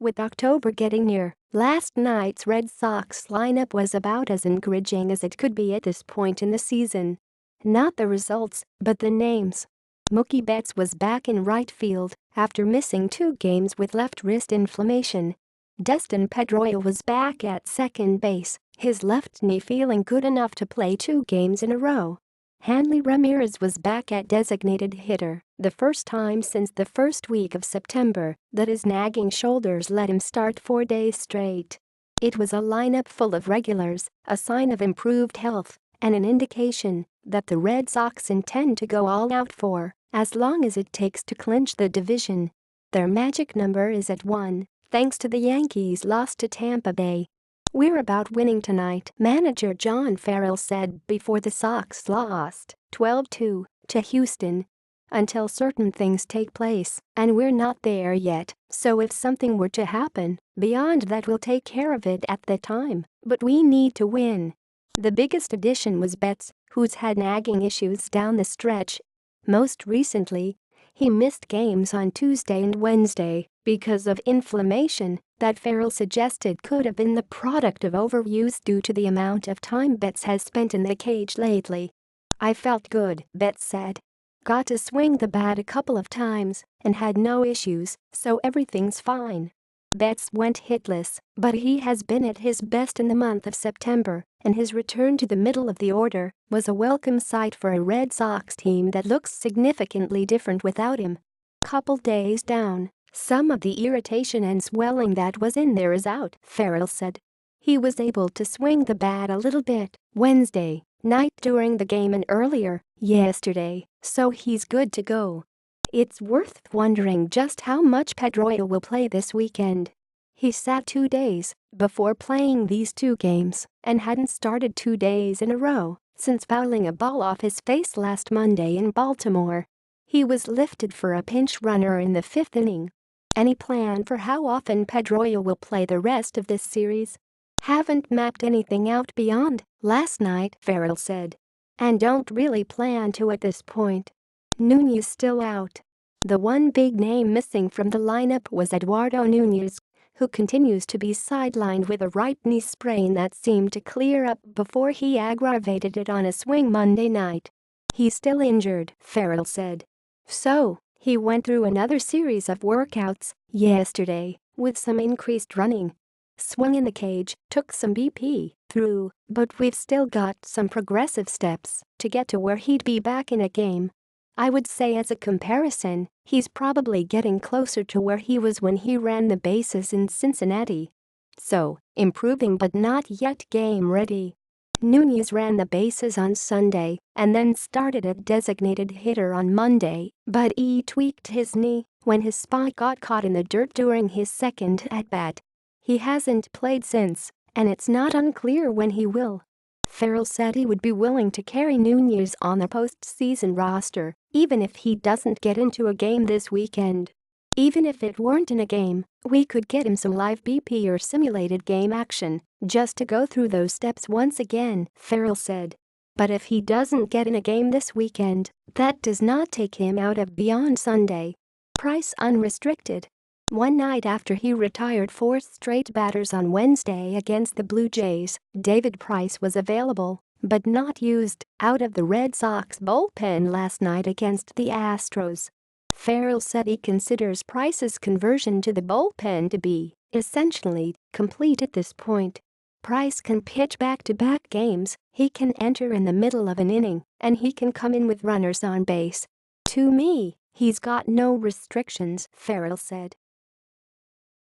With October getting near, last night's Red Sox lineup was about as encouraging as it could be at this point in the season. Not the results, but the names. Mookie Betts was back in right field after missing 2 games with left wrist inflammation. Dustin Pedroia was back at second base, his left knee feeling good enough to play 2 games in a row. Hanley Ramirez was back at designated hitter, the first time since the first week of September that his nagging shoulders let him start 4 days straight. It was a lineup full of regulars, a sign of improved health, and an indication that the Red Sox intend to go all out for as long as it takes to clinch the division. Their magic number is at 1, thanks to the Yankees' loss to Tampa Bay. "We're about winning tonight," manager John Farrell said before the Sox lost 12-2 to Houston. "Until certain things take place, and we're not there yet, so if something were to happen beyond that we'll take care of it at the time, but we need to win." The biggest addition was Betts, who's had nagging issues down the stretch. Most recently, he missed games on Tuesday and Wednesday because of inflammation that Farrell suggested could have been the product of overuse due to the amount of time Betts has spent in the cage lately. "I felt good," Betts said. "Got to swing the bat a couple of times and had no issues, so everything's fine." Betts went hitless, but he has been at his best in the month of September, and his return to the middle of the order was a welcome sight for a Red Sox team that looks significantly different without him. "Couple days down, some of the irritation and swelling that was in there is out," Farrell said. He was able to swing the bat a little bit Wednesday night during the game and earlier yesterday, so he's good to go. It's worth wondering just how much Pedroia will play this weekend. He sat 2 days before playing these 2 games and hadn't started 2 days in a row since fouling a ball off his face last Monday in Baltimore. He was lifted for a pinch runner in the 5th inning. "Any plan for how often Pedroia will play the rest of this series?" "Haven't mapped anything out beyond last night," Farrell said. "And don't really plan to at this point." Nunez still out. The one big name missing from the lineup was Eduardo Nunez, who continues to be sidelined with a right knee sprain that seemed to clear up before he aggravated it on a swing Monday night. "He's still injured," Farrell said. "So, he went through another series of workouts yesterday with some increased running. Swung in the cage, took some BP through, but we've still got some progressive steps to get to where he'd be back in a game. I would say as a comparison, he's probably getting closer to where he was when he ran the bases in Cincinnati. So, improving but not yet game ready." Nunez ran the bases on Sunday and then started at designated hitter on Monday, but he tweaked his knee when his spike got caught in the dirt during his second at-bat. He hasn't played since, and it's not unclear when he will. Farrell said he would be willing to carry Nunez on the postseason roster, even if he doesn't get into a game this weekend. "Even if it weren't in a game, we could get him some live BP or simulated game action, just to go through those steps once again," Farrell said. "But if he doesn't get in a game this weekend, that does not take him out of beyond Sunday." Price unrestricted. One night after he retired 4 straight batters on Wednesday against the Blue Jays, David Price was available, but not used, out of the Red Sox bullpen last night against the Astros. Farrell said he considers Price's conversion to the bullpen to be essentially complete at this point. Price can pitch back-to-back games, he can enter in the middle of an inning, and he can come in with runners on base. "To me, he's got no restrictions," Farrell said.